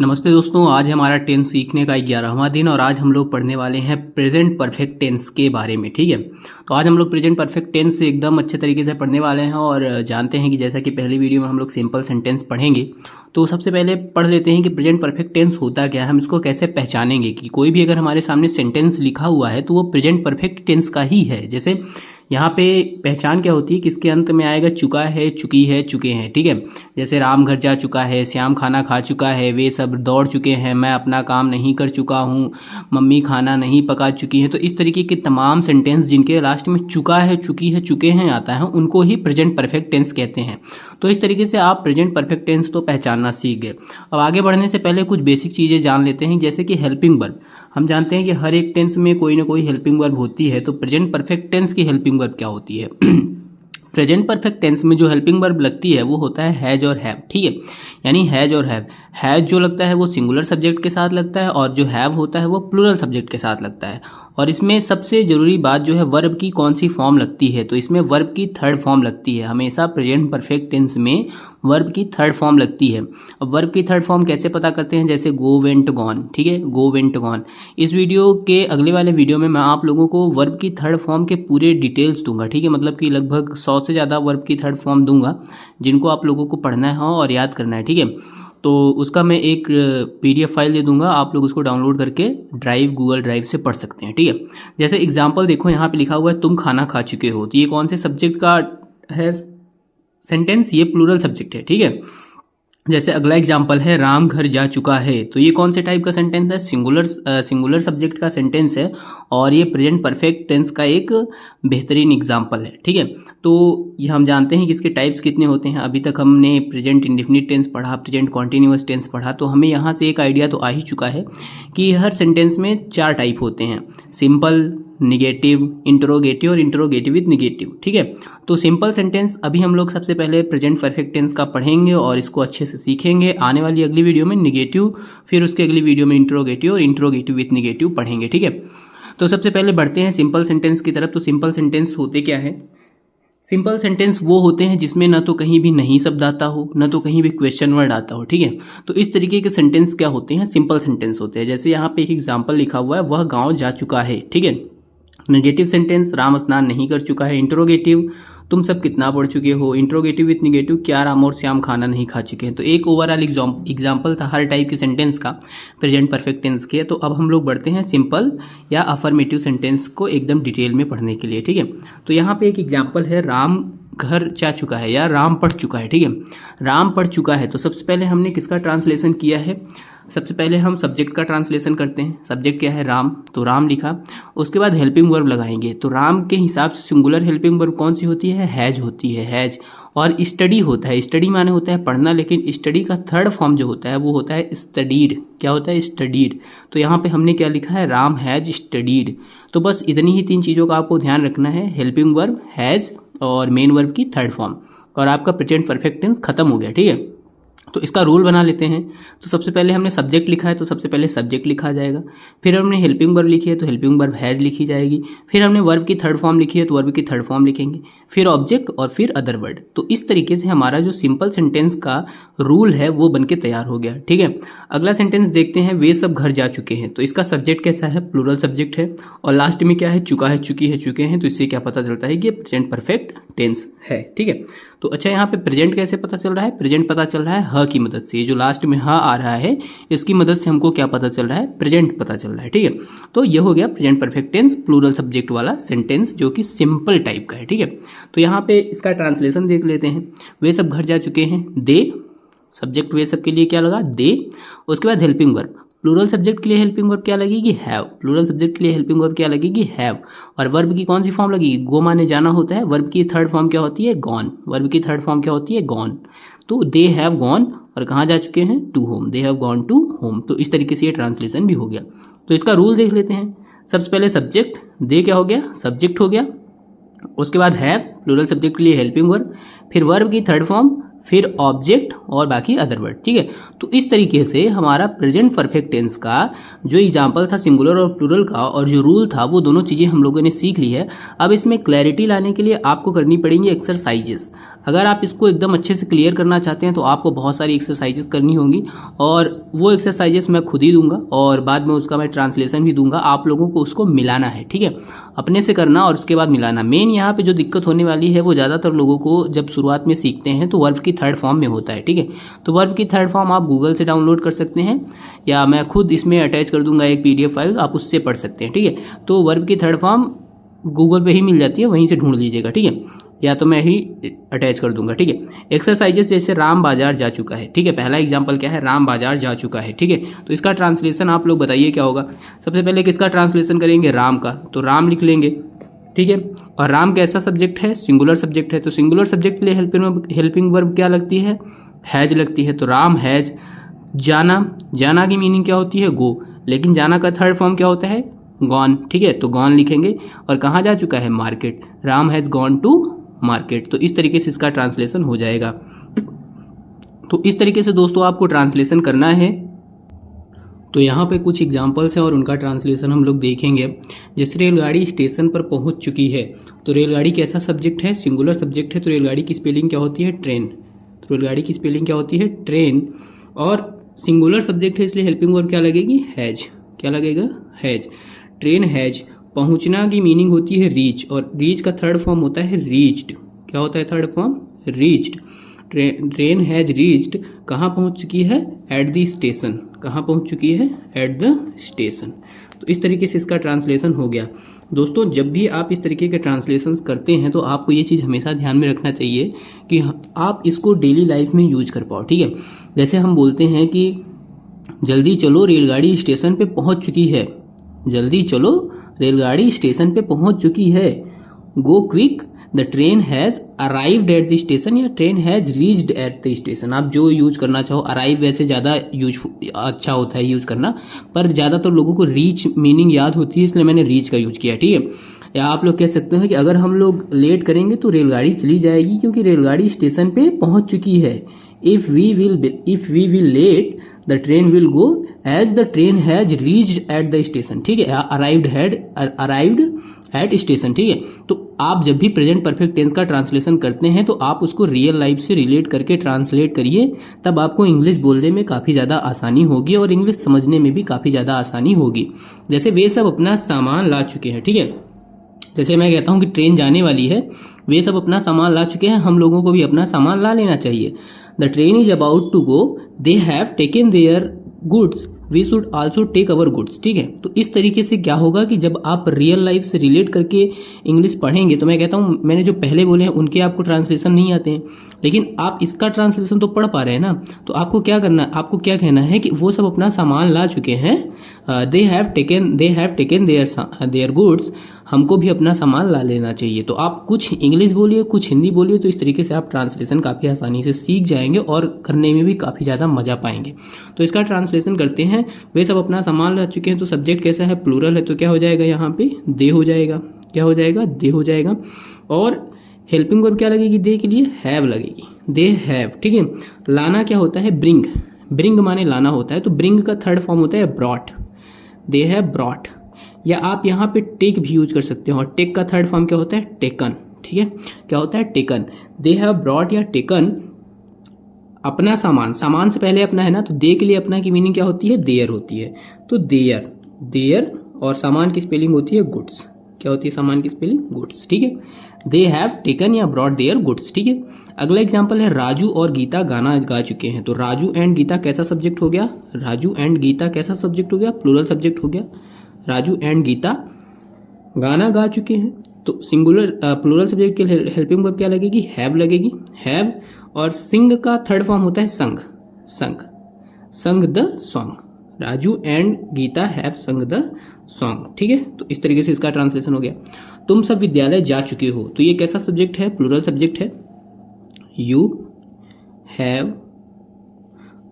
नमस्ते दोस्तों, आज हमारा टेंस सीखने का 11वां दिन और आज हम लोग पढ़ने वाले हैं प्रेजेंट परफेक्ट टेंस के बारे में। ठीक है, तो आज हम लोग प्रेजेंट परफेक्ट टेंस से एकदम अच्छे तरीके से पढ़ने वाले हैं और जानते हैं कि जैसा कि पहली वीडियो में हम लोग सिंपल सेंटेंस पढ़ेंगे, तो सबसे पहले पढ़ लेते हैं कि प्रेजेंट परफेक्ट टेंस होता क्या है, हम इसको कैसे पहचानेंगे कि कोई भी अगर हमारे सामने सेंटेंस लिखा हुआ है तो वो प्रेजेंट परफेक्ट टेंस का ही है। जैसे यहाँ पे पहचान क्या होती है कि इसके अंत में आएगा चुका है, चुकी है, चुके हैं। ठीक है, जैसे राम घर जा चुका है, श्याम खाना खा चुका है, वे सब दौड़ चुके हैं, मैं अपना काम नहीं कर चुका हूँ, मम्मी खाना नहीं पका चुकी है। तो इस तरीके के तमाम सेंटेंस जिनके लास्ट में चुका है, चुकी है, चुके हैं आता है, उनको ही प्रेजेंट परफेक्ट टेंस कहते हैं। तो इस तरीके से आप प्रेजेंट परफेक्ट टेंस तो पहचानना सीख गए। अब आगे बढ़ने से पहले कुछ बेसिक चीज़ें जान लेते हैं, जैसे कि हेल्पिंग वर्ब। हम जानते हैं कि हर एक टेंस में कोई ना कोई हेल्पिंग वर्ब होती है, तो प्रेजेंट परफेक्ट टेंस की हेल्पिंग वर्ब क्या होती है? प्रेजेंट परफेक्ट टेंस में जो हेल्पिंग वर्ब लगती है वो होता है हैज और हैव। ठीक है, यानी हैज और हैव। हैज जो लगता है वो सिंगुलर सब्जेक्ट के साथ लगता है और जो हैव होता है वो प्लूरल सब्जेक्ट के साथ लगता है। और इसमें सबसे ज़रूरी बात जो है वर्ब की कौन सी फॉर्म लगती है, तो इसमें वर्ब की थर्ड फॉर्म लगती है। हमेशा प्रेजेंट परफेक्ट टेंस में वर्ब की थर्ड फॉर्म लगती है। अब वर्ब की थर्ड फॉर्म कैसे पता करते हैं? जैसे गो, वेंट, गॉन। ठीक है, गो, वेंट, गॉन। इस वीडियो के अगले वाले वीडियो में मैं आप लोगों को वर्ब की थर्ड फॉर्म के पूरे डिटेल्स दूंगा। ठीक है, मतलब कि लगभग 100 से ज़्यादा वर्ब की थर्ड फॉर्म दूंगा जिनको आप लोगों को पढ़ना है और याद करना है। ठीक है, तो उसका मैं एक PDF फाइल दे दूंगा, आप लोग उसको डाउनलोड करके गूगल ड्राइव से पढ़ सकते हैं। ठीक है, जैसे एग्जांपल देखो, यहाँ पे लिखा हुआ है तुम खाना खा चुके हो, तो ये कौन से सब्जेक्ट का है सेंटेंस? ये प्लूरल सब्जेक्ट है। ठीक है, जैसे अगला एग्जांपल है राम घर जा चुका है, तो ये कौन से टाइप का सेंटेंस है? सिंगुलर सब्जेक्ट का सेंटेंस है और ये प्रेजेंट परफेक्ट टेंस का एक बेहतरीन एग्जांपल है। ठीक है, तो ये हम जानते हैं कि इसके टाइप्स कितने होते हैं। अभी तक हमने प्रेजेंट इंडेफिनिट टेंस पढ़ा, प्रेजेंट कॉन्टिन्यूअस टेंस पढ़ा, तो हमें यहाँ से एक आइडिया तो आ ही चुका है कि हर सेंटेंस में 4 टाइप होते हैं: सिंपल, निगेटिव, इंटरोगेटिव और इंटरोगेटिव विद निगेटिव। ठीक है, तो सिंपल सेंटेंस अभी हम लोग सबसे पहले प्रेजेंट परफेक्ट टेंस का पढ़ेंगे और इसको अच्छे से सीखेंगे। आने वाली अगली वीडियो में निगेटिव, फिर उसके अगली वीडियो में इंटरोगेटिव और इंटरोगेटिव विद निगेटिव पढ़ेंगे। ठीक है, तो सबसे पहले बढ़ते हैं सिंपल सेंटेंस की तरफ। तो सिंपल सेंटेंस होते क्या है? सिंपल सेंटेंस वो होते हैं जिसमें न तो कहीं भी नहीं शब्द आता हो, न तो कहीं भी क्वेश्चन वर्ड आता हो। ठीक है, तो इस तरीके के सेंटेंस क्या होते हैं? सिंपल सेंटेंस होते हैं। जैसे यहाँ पे एक एग्जांपल लिखा हुआ है, वह गांव जा चुका है। ठीक है, नेगेटिव सेंटेंस, राम स्नान नहीं कर चुका है। इंटरोगेटिव, तुम सब कितना पढ़ चुके हो। इंटरोगेटिव विथ निगेटिव, क्या राम और श्याम खाना नहीं खा चुके हैं। तो एक ओवरऑल एग्जांपल था हर टाइप के सेंटेंस का प्रेजेंट परफेक्ट टेंस के। तो अब हम लोग बढ़ते हैं सिंपल या अफर्मेटिव सेंटेंस को एकदम डिटेल में पढ़ने के लिए। ठीक है, तो यहाँ पे एक एग्जाम्पल है, राम घर जा चुका है या राम पढ़ चुका है। ठीक है, राम पढ़ चुका है, तो सबसे पहले हमने किसका ट्रांसलेशन किया है? सबसे पहले हम सब्जेक्ट का ट्रांसलेशन करते हैं। सब्जेक्ट क्या है? राम, तो राम लिखा। उसके बाद हेल्पिंग वर्ब लगाएंगे, तो राम के हिसाब से सिंगुलर हेल्पिंग वर्ब कौन सी होती है? हैज होती है, हैज। और स्टडी होता है, स्टडी माने होता है पढ़ना, लेकिन स्टडी का थर्ड फॉर्म जो होता है वो होता है स्टडीड। क्या होता है? स्टडीड। तो यहाँ पे हमने क्या लिखा है? Ram has studied. तो बस इतनी ही 3 चीज़ों का आपको ध्यान रखना है, हेल्पिंग वर्ब, हैज और मेन वर्ब की थर्ड फॉर्म, और आपका प्रेजेंट परफेक्ट टेंस खत्म हो गया। ठीक है, तो इसका रूल बना लेते हैं। तो सबसे पहले हमने सब्जेक्ट लिखा है, तो सबसे पहले सब्जेक्ट लिखा जाएगा। फिर हमने हेल्पिंग वर्ब लिखी है, तो हेल्पिंग वर्ब हैज लिखी जाएगी। फिर हमने वर्ब की थर्ड फॉर्म लिखी है, तो वर्ब की थर्ड फॉर्म लिखेंगे। फिर ऑब्जेक्ट और फिर अदर वर्ड। तो इस तरीके से हमारा जो सिंपल सेंटेंस का रूल है वो बन के तैयार हो गया। ठीक है, अगला सेंटेंस देखते हैं, वे सब घर जा चुके हैं। तो इसका सब्जेक्ट कैसा है? प्लूरल सब्जेक्ट है और लास्ट में क्या है? चुका है, चुकी है, चुके हैं। तो इससे क्या पता चलता है कि ये प्रेजेंट परफेक्ट टेंस है। ठीक है, तो अच्छा, यहाँ पे प्रेजेंट कैसे पता चल रहा है? प्रेजेंट पता चल रहा है ह की मदद से। ये जो लास्ट में ह आ रहा है इसकी मदद से हमको क्या पता चल रहा है? प्रेजेंट पता चल रहा है। ठीक है, तो ये हो गया present perfect tense, plural subject वाला सेंटेंस जो कि सिंपल टाइप का है। ठीक है, तो यहाँ पे इसका ट्रांसलेशन देख लेते हैं। वे सब घर जा चुके हैं, दे। सब्जेक्ट वे सब के लिए क्या लगा? दे। उसके बाद हेल्पिंग वर्ब, प्लूरल सब्जेक्ट के लिए हेल्पिंग वर्ब क्या लगेगी? हैव। प्लूरल सब्जेक्ट के लिए हेल्पिंग वर्ब क्या लगेगी? हैव। और वर्ब की कौन सी फॉर्म लगेगी? गो माने जाना होता है, वर्ब की थर्ड फॉर्म क्या होती है? गॉन। वर्ब की थर्ड फॉर्म क्या होती है? गॉन। तो दे हैव गॉन, और कहाँ जा चुके हैं? To home. They have gone to home. तो इस तरीके से ये ट्रांसलेशन भी हो गया। तो इसका रूल देख लेते हैं। सबसे पहले सब्जेक्ट, दे क्या हो गया? सब्जेक्ट हो गया। उसके बाद हैव, प्लूरल सब्जेक्ट के लिए हेल्पिंग वर्ब, फिर वर्ब की थर्ड फॉर्म, फिर ऑब्जेक्ट और बाकी अदर वर्ड। ठीक है, तो इस तरीके से हमारा प्रेजेंट परफेक्ट टेंस का जो एग्जाम्पल था सिंगुलर और प्लूरल का, और जो रूल था, वो दोनों चीज़ें हम लोगों ने सीख ली है। अब इसमें क्लैरिटी लाने के लिए आपको करनी पड़ेंगी एक्सरसाइजेस। अगर आप इसको एकदम अच्छे से क्लियर करना चाहते हैं तो आपको बहुत सारी एक्सरसाइजेस करनी होंगी, और वो एक्सरसाइजेस मैं खुद ही दूंगा और बाद में उसका मैं ट्रांसलेशन भी दूंगा। आप लोगों को उसको मिलाना है, ठीक है, अपने से करना और उसके बाद मिलाना। मेन यहाँ पे जो दिक्कत होने वाली है वो ज़्यादातर लोगों को जब शुरुआत में सीखते हैं तो वर्ब की थर्ड फॉर्म में होता है, ठीक है। तो वर्ब की थर्ड फॉर्म आप गूगल से डाउनलोड कर सकते हैं, या मैं खुद इसमें अटैच कर दूंगा एक PDF फाइल, आप उससे पढ़ सकते हैं, ठीक है। तो वर्ब की थर्ड फॉर्म गूगल पे ही मिल जाती है, वहीं से ढूंढ लीजिएगा, ठीक है, या तो मैं ही अटैच कर दूंगा, ठीक है। एक्सरसाइजेस जैसे राम बाजार जा चुका है, ठीक है, पहला एग्जांपल क्या है, राम बाजार जा चुका है, ठीक है। तो इसका ट्रांसलेशन आप लोग बताइए क्या होगा। सबसे पहले किसका ट्रांसलेशन करेंगे, राम का, तो राम लिख लेंगे, ठीक है। और राम कैसा सब्जेक्ट है, सिंगुलर सब्जेक्ट है, तो सिंगुलर सब्जेक्ट के लिए हेल्पिंग वर्ब क्या लगती है, हैज लगती है। तो राम हैज जाना, जाना की मीनिंग क्या होती है, गो, लेकिन जाना का थर्ड फॉर्म क्या होता है, गॉन, ठीक है, तो गॉन लिखेंगे। और कहाँ जा चुका है, market, Ram has gone to market. तो इस तरीके से इसका ट्रांसलेशन हो जाएगा। तो इस तरीके से दोस्तों आपको ट्रांसलेशन करना है। तो यहाँ पे कुछ एग्जांपल्स हैं और उनका ट्रांसलेशन हम लोग देखेंगे। जैसे रेलगाड़ी स्टेशन पर पहुँच चुकी है, तो रेलगाड़ी कैसा सब्जेक्ट है, सिंगुलर सब्जेक्ट है, तो रेलगाड़ी की स्पेलिंग क्या होती है, ट्रेन। तो रेलगाड़ी की स्पेलिंग क्या होती है, ट्रेन, और सिंगुलर सब्जेक्ट है इसलिए हेल्पिंग वर्ब क्या लगेगी, हैज, क्या लगेगा, हैज। ट्रेन हैज, पहुंचना की मीनिंग होती है रीच, और रीच का थर्ड फॉर्म होता है रीच्ड। क्या होता है third form, reached. Train has reached, कहाँ पहुंच चुकी है, एट द स्टेशन, कहाँ पहुंच चुकी है, एट द स्टेशन। तो इस तरीके से इसका ट्रांसलेशन हो गया। दोस्तों जब भी आप इस तरीके के ट्रांसलेशंस करते हैं तो आपको ये चीज़ हमेशा ध्यान में रखना चाहिए कि आप इसको डेली लाइफ में यूज कर पाओ, ठीक है। जैसे हम बोलते हैं कि जल्दी चलो रेलगाड़ी स्टेशन पे पहुंच चुकी है, जल्दी चलो रेलगाड़ी स्टेशन पे पहुंच चुकी है, go quick the train has arrived at the station, या train has reached at the station. आप जो यूज करना चाहो, अराइव वैसे ज़्यादा यूज अच्छा होता है यूज करना, पर ज़्यादातर लोगों को रीच मीनिंग याद होती है इसलिए मैंने रीच का यूज किया, ठीक है। या आप लोग कह सकते हो कि अगर हम लोग लेट करेंगे तो रेलगाड़ी चली जाएगी क्योंकि रेलगाड़ी स्टेशन पे पहुंच चुकी है। If we will let the train will go as the train has reached at the station, ठीक है, अराइव्ड एट स्टेशन, ठीक है। तो आप जब भी प्रेजेंट परफेक्ट टेंस का ट्रांसलेशन करते हैं तो आप उसको रियल लाइफ से रिलेट करके ट्रांसलेट करिए, तब आपको इंग्लिश बोलने में काफ़ी ज़्यादा आसानी होगी और इंग्लिश समझने में भी काफ़ी ज़्यादा आसानी होगी। जैसे वे सब अपना सामान ला चुके हैं, ठीक है, जैसे मैं कहता हूँ कि ट्रेन जाने वाली है, वे सब अपना सामान ला चुके हैं, हम लोगों को भी अपना सामान ला लेना चाहिए। The train is about to go, they have taken their goods, we should also take our goods, ठीक है। तो इस तरीके से क्या होगा कि जब आप रियल लाइफ से रिलेट करके इंग्लिश पढ़ेंगे, तो मैं कहता हूँ मैंने जो पहले बोले हैं उनके आपको ट्रांसलेशन नहीं आते हैं, लेकिन आप इसका ट्रांसलेशन तो पढ़ पा रहे हैं ना, तो आपको क्या करना है, आपको क्या कहना है कि वो सब अपना सामान ला चुके हैं, दे हैव टेकन देयर गुड्स, हमको भी अपना सामान ला लेना चाहिए। तो आप कुछ इंग्लिश बोलिए, कुछ हिंदी बोलिए, तो इस तरीके से आप ट्रांसलेशन काफ़ी आसानी से सीख जाएंगे और करने में भी काफ़ी ज़्यादा मज़ा पाएंगे। तो इसका ट्रांसलेशन करते हैं। वे सब अपना सामान ला चुके हैं, तो सब्जेक्ट कैसा है, प्लूरल है, तो क्या हो जाएगा यहाँ पे, दे हो जाएगा, क्या हो जाएगा, दे हो जाएगा। और हेल्पिंग वर्ब क्या लगेगी, दे के लिए हैव लगेगी, दे हैव, ठीक है। लाना क्या होता है, ब्रिंग, ब्रिंग माने लाना होता है, तो ब्रिंग का थर्ड फॉर्म होता है ब्रॉट, दे हैव ब्रॉट। या आप यहाँ पे टेक भी यूज कर सकते हो, और टेक का थर्ड फॉर्म क्या होता है, टेकन, ठीक है, क्या होता है, टेकन। दे हैव ब्रॉट या टेकन अपना सामान, सामान से पहले अपना है ना, तो दे के लिए अपना की मीनिंग क्या होती है, देयर होती है, तो देयर, देयर, और सामान की स्पेलिंग होती है गुड्स, क्या होती है सामान की स्पेलिंग, गुड्स, ठीक है। दे हैव टेकन या ब्रॉट देयर गुड्स, ठीक है। अगला एग्जांपल है राजू और गीता गाना गा चुके हैं, तो राजू एंड गीता कैसा सब्जेक्ट हो गया, राजू एंड गीता कैसा सब्जेक्ट हो गया, प्लूरल सब्जेक्ट हो गया। राजू एंड गीता गाना गा चुके हैं, तो सिंगुलर प्लूरल सब्जेक्ट के लिए हेल्पिंग वर्ब क्या लगेगी, हैव लगेगी, हैव। और सिंग का थर्ड फॉर्म होता है sang, sang, sang the song, Raju and Geeta have sang the song, ठीक है। तो इस तरीके से इसका ट्रांसलेशन हो गया। तुम सब विद्यालय जा चुके हो, तो ये कैसा सब्जेक्ट है, प्लूरल सब्जेक्ट है, यू हैव,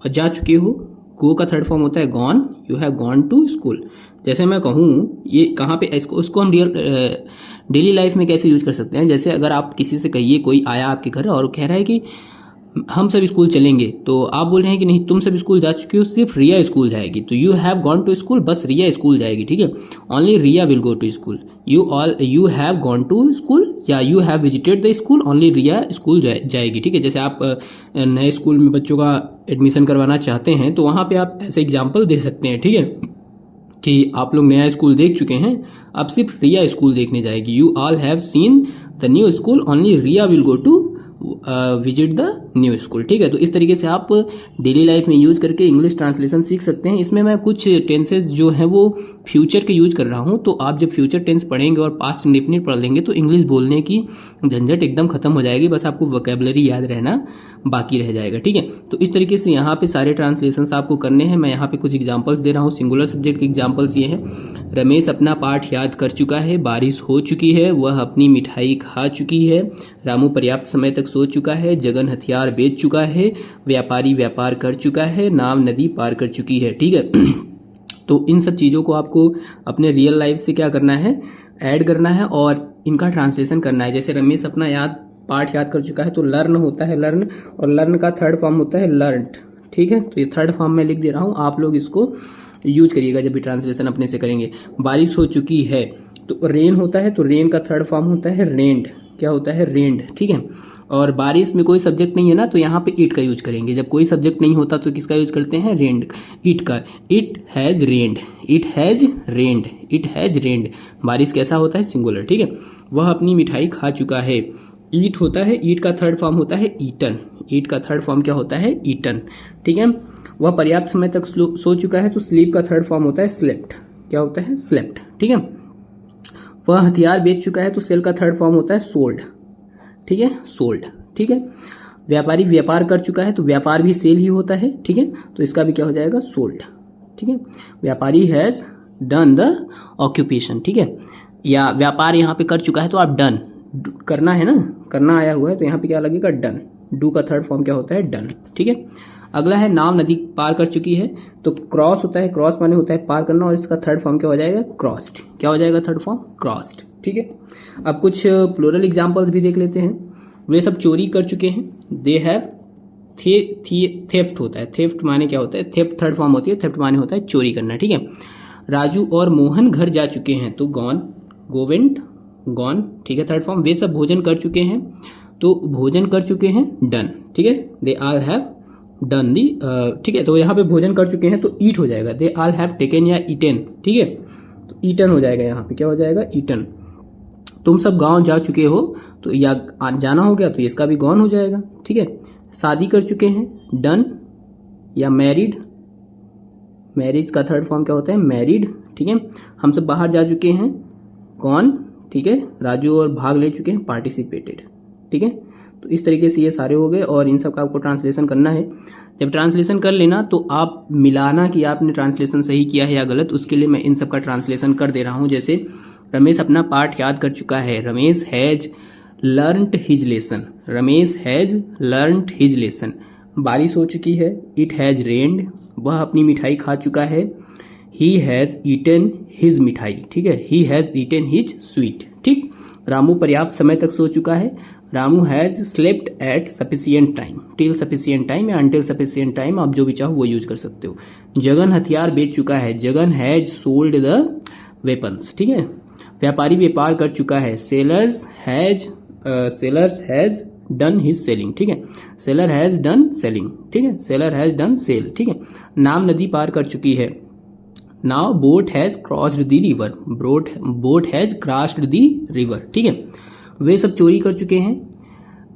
और जा चुके हो, गो का थर्ड फॉर्म होता है gone, you have gone to school. जैसे मैं कहूँ ये कहाँ पे, इसको उसको हम डेली लाइफ में कैसे यूज कर सकते हैं, जैसे अगर आप किसी से कहिए, कोई आया आपके घर और कह रहा है कि हम सब स्कूल चलेंगे, तो आप बोल रहे हैं कि नहीं तुम सब स्कूल जा चुके हो, सिर्फ रिया स्कूल जाएगी, तो you have gone to school, बस रिया स्कूल जाएगी, ठीक है। Only Riya will go to school. You have gone to school या you have visited the school, only Riya school जाएगी, ठीक है। जैसे आप नए स्कूल में बच्चों का एडमिशन करवाना चाहते हैं तो वहाँ पे आप ऐसे एग्जाम्पल दे सकते हैं, ठीक है, कि आप लोग नया स्कूल देख चुके हैं, अब सिर्फ रिया स्कूल देखने जाएगी। You all have seen the new school, only Riya will go to visit the new school, ठीक है। तो इस तरीके से आप डेली लाइफ में यूज करके इंग्लिश ट्रांसलेशन सीख सकते हैं। इसमें मैं कुछ टेंसेज जो है वो फ्यूचर के यूज कर रहा हूँ, तो आप जब फ्यूचर टेंस पढ़ेंगे और पास्ट इंडेफिनिट पढ़ लेंगे तो इंग्लिश बोलने की झंझट एकदम खत्म हो जाएगी, बस आपको वोकैबुलरी याद रहना बाकी रह जाएगा, ठीक है। तो इस तरीके से यहाँ पे सारे ट्रांसलेशंस आपको करने हैं। मैं यहाँ पे कुछ एग्जांपल्स दे रहा हूँ। सिंगुलर सब्जेक्ट के एग्जांपल्स ये हैं, रमेश अपना पाठ याद कर चुका है, बारिश हो चुकी है, वह अपनी मिठाई खा चुकी है, रामू पर्याप्त समय तक सो चुका है, जगन हथियार बेच चुका है, व्यापारी व्यापार कर चुका है, नाव नदी पार कर चुकी है, ठीक है। तो इन सब चीज़ों को आपको अपने रियल लाइफ से क्या करना है, ऐड करना है और इनका ट्रांसलेशन करना है। जैसे रमेश अपना पाठ याद कर चुका है, तो लर्न होता है लर्न, और लर्न का थर्ड फॉर्म होता है लर्नड, ठीक है। तो ये थर्ड फॉर्म में लिख दे रहा हूँ, आप लोग इसको यूज करिएगा जब भी ट्रांसलेशन अपने से करेंगे। बारिश हो चुकी है, तो रेन होता है, तो रेन का थर्ड फॉर्म होता है रेंड, क्या होता है रेंड, ठीक है। और बारिश में कोई सब्जेक्ट नहीं है ना, तो यहाँ पे इट का यूज करेंगे। जब कोई सब्जेक्ट नहीं होता तो किसका यूज करते हैं, रेंड, इट का। It has rained, it has rained, it has rained. बारिश कैसा होता है, सिंगुलर, ठीक है। वह अपनी मिठाई खा चुका है, ईट होता है, ईट का थर्ड फॉर्म होता है ईटन, ईट का थर्ड फॉर्म क्या होता है, ईटन, ठीक है। वह पर्याप्त समय तक सो चुका है, तो स्लीप का थर्ड फॉर्म होता है स्लेप्ट, क्या होता है, स्लेप्ट, ठीक है। वह हथियार बेच चुका है, तो सेल का थर्ड फॉर्म होता है सोल्ड, ठीक है, सोल्ड, ठीक है। व्यापारी व्यापार कर चुका है, तो व्यापार भी सेल ही होता है, ठीक है, तो इसका भी क्या हो जाएगा, सोल्ड, ठीक है। व्यापारी हैज डन द ऑक्यूपेशन, ठीक है, या व्यापार यहाँ पे कर चुका है तो आप डन, करना है ना, करना आया हुआ है, तो यहाँ पे क्या लगेगा, डन। डू का थर्ड फॉर्म क्या होता है, डन, ठीक है। अगला है नाव नदी पार कर चुकी है, तो क्रॉस होता है, क्रॉस माने होता है पार करना, और इसका थर्ड फॉर्म क्या हो जाएगा, क्रॉस्ड, क्या हो जाएगा थर्ड फॉर्म, क्रॉस्ड, ठीक है। अब कुछ प्लूरल एग्जांपल्स भी देख लेते हैं। वे सब चोरी कर चुके हैं, दे हैव, थेफ्ट होता है, थेफ्ट माने क्या होता है, थेफ्ट थर्ड फॉर्म होती है, थेफ्ट माने होता है चोरी करना, ठीक है। राजू और मोहन घर जा चुके हैं, तो गॉन, गोवेंट, गॉन, ठीक है, थर्ड फॉर्म। वे सब भोजन कर चुके हैं, तो भोजन कर चुके हैं, डन, ठीक है। They all have done the, ठीक है, तो यहाँ पे भोजन कर चुके हैं तो ईट हो जाएगा, दे ऑल हैव टेकन या ईटेन, ठीक है, तो ईटन हो जाएगा, यहाँ पे क्या हो जाएगा, ईटन। तुम सब गांव जा चुके हो, तो या जाना हो गया तो इसका भी गॉन हो जाएगा, ठीक है। शादी कर चुके हैं, डन, या मैरिड, मैरिज का थर्ड फॉर्म क्या होता है, मैरिड, ठीक है। हम सब बाहर जा चुके हैं, गॉन, ठीक है। राजू और भाग ले चुके हैं, पार्टिसिपेटेड, ठीक है। तो इस तरीके से ये सारे हो गए, और इन सब का आपको ट्रांसलेशन करना है। जब ट्रांसलेशन कर लेना तो आप मिलाना कि आपने ट्रांसलेशन सही किया है या गलत, उसके लिए मैं इन सब का ट्रांसलेशन कर दे रहा हूँ। जैसे रमेश अपना पाठ याद कर चुका है, Ramesh has learned his lesson, Ramesh has learned his lesson. बारिश हो चुकी है, इट हैज रेन्ड, वह अपनी मिठाई खा चुका है, ही हैज ईटन हिज मिठाई, ठीक है, he has eaten his sweet, ठीक। रामू पर्याप्त समय तक सो चुका है, Ramu has slept at sufficient time, till sufficient time या अनटिल सफिशियंट टाइम, आप जो भी चाहो वो यूज कर सकते हो। जगन हथियार बेच चुका है, Jagan has sold the weapons, ठीक है। व्यापारी व्यापार कर चुका है, sellers has done his selling, ठीक है, सेलर हैज डन सेलिंग, ठीक है, सेलर हैज डन सेल, ठीक है। नाव नदी पार कर चुकी है, now boat has crossed the river, boat has crossed the river, ठीक है। वे सब चोरी कर चुके हैं,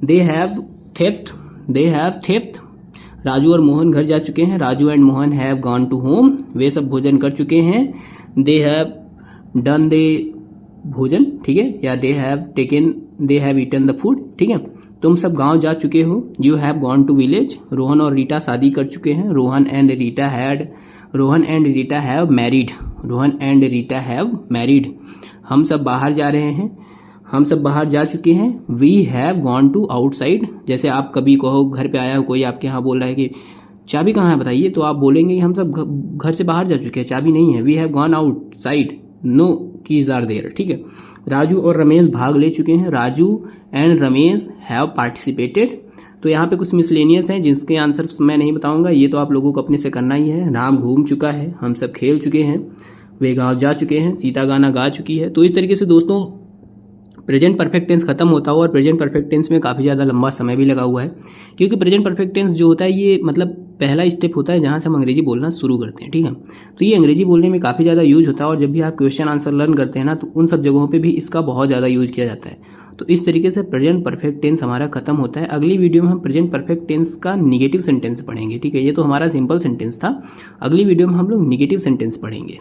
दे हैव थेफ्ट। राजू और मोहन घर जा चुके हैं, Raju and Mohan have gone to home. वे सब भोजन कर चुके हैं, दे हैव डन दे भोजन, ठीक है, या they have eaten the food, ठीक है। तुम सब गांव जा चुके हो, you have gone to village. Rohan और रीटा शादी कर चुके हैं, Rohan and Rita have married, Rohan and Rita have married. हम सब बाहर जा रहे हैं, हम सब बाहर जा चुके हैं, we have gone to outside. जैसे आप कभी कहो घर पे आया हो कोई आपके यहाँ बोल रहा है कि चाबी कहाँ है बताइए, तो आप बोलेंगे कि हम सब घर से बाहर जा चुके हैं, चाबी नहीं है, we have gone outside, no keys are there, ठीक है। राजू और रमेश भाग ले चुके हैं, Raju and Ramesh have participated. तो यहाँ पे कुछ मिसलेनियस हैं जिसके आंसर मैं नहीं बताऊंगा, ये तो आप लोगों को अपने से करना ही है। राम घूम चुका है, हम सब खेल चुके हैं, वे गाँव जा चुके हैं, सीता गाना गा चुकी है। तो इस तरीके से दोस्तों प्रेजेंट परफेक्ट टेंस खत्म होता हुआ और प्रेजेंट परफेक्ट टेंस में काफ़ी ज़्यादा लंबा समय भी लगा हुआ है, क्योंकि प्रेजेंट परफेक्ट टेंस जो होता है ये मतलब पहला स्टेप होता है जहाँ से हम अंग्रेजी बोलना शुरू करते हैं, ठीक है। तो ये अंग्रेजी बोलने में काफ़ी ज़्यादा यूज होता है और जब भी आप क्वेश्चन आंसर लर्न करते हैं ना, तो उन सब जगहों पर भी इसका बहुत ज़्यादा यूज किया जाता है। तो इस तरीके से प्रेजेंट परफेक्ट टेंस हमारा खत्म होता है। अगली वीडियो में हम प्रेजेंट परफेक्ट टेंस का निगेटिव सेंटेंस पढ़ेंगे, ठीक है। ये तो हमारा सिंपल सेंटेंस था, अगली वीडियो में हम लोग निगेटिव सेंटेंस पढ़ेंगे।